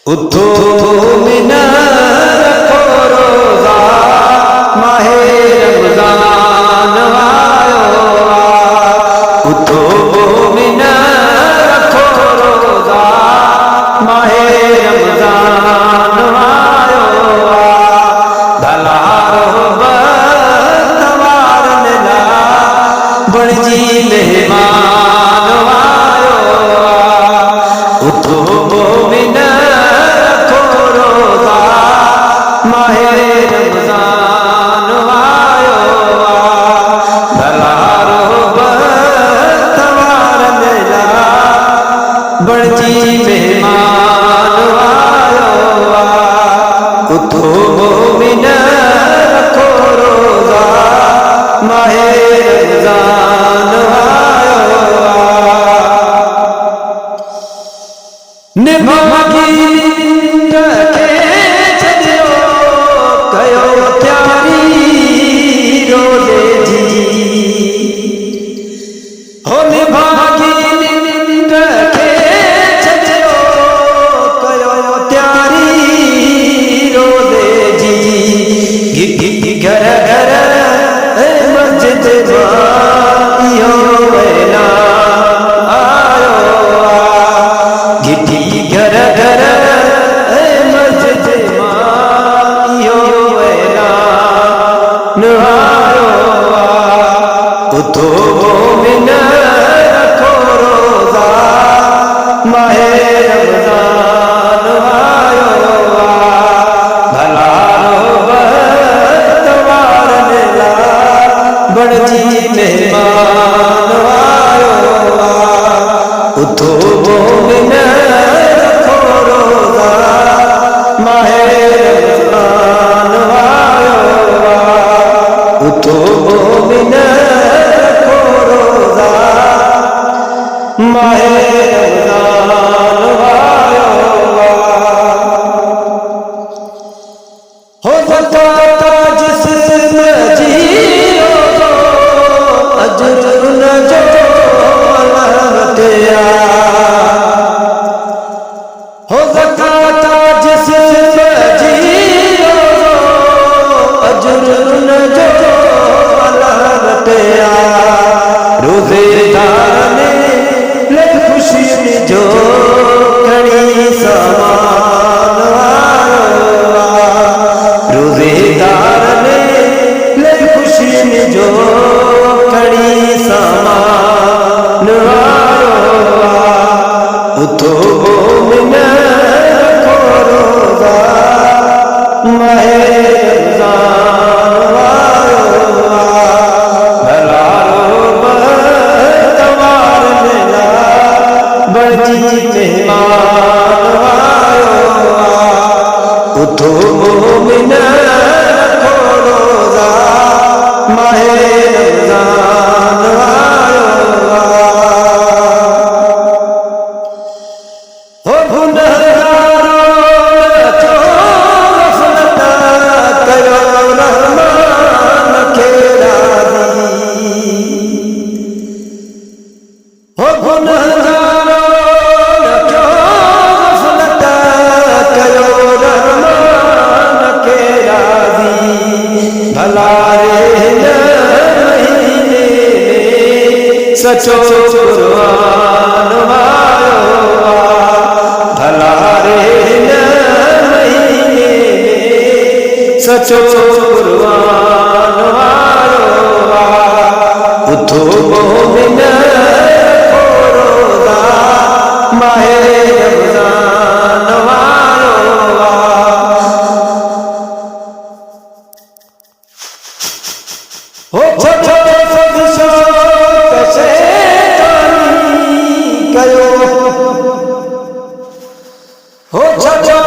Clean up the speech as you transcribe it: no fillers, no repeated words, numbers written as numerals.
उठो मिनार रखो रोज़ा माहे रमज़ान आयो उठो मिनार रखो रोज़ा माहे रमज़ान आयो भला तवार मिला बणजी मेहमान आयो उठो मिनार माहे रमज़ान आयो भला तवार मिला बणजी मेहमान आयो उठो मिनार रखो रोज़ा माहे रमज़ान आयो निभागी घर घर मस्जिद इहो ऐलान आयो गिटी घर घर मस्जिद इहो ऐलान आयो उठो मिनार रखो रोज़ा माहे रमज़ान आयो भला बणजी मेहमान आयो उठो मिनार रखो रोज़ा माहे रमज़ान आयो उठो मिनार रखो रोज़ा माहे रमज़ान आयो हो ज़कात जिस्म जी अजर न जो अलवतिया हो ज़कात जिस्म जी अजर न जो अलवतिया रोज़ेदार ने ले खुशी जो खड़ी सामान आयो रोज़ेदार ने ले खुशी जो खड़ी सामान आयो उठो मिनार रखो रोज़ा माहे रमज़ान आयो भला तवार मिला बणजी मेहमान आयो उठो मिनार रखो रोज़ा माहे रमज़ान आयो हो गुनहगारों जो गफ़लत कयो रहमान खे राज़ी हो गुनहगारों जो गफ़लत कयो रहमान खे राज़ी भला सचो कुर्बान आयो भला महीने सचो कुर्बान आयो उठो मिनार रखो रोज़ा माहे रमज़ान आयो हो छो कयो हो छो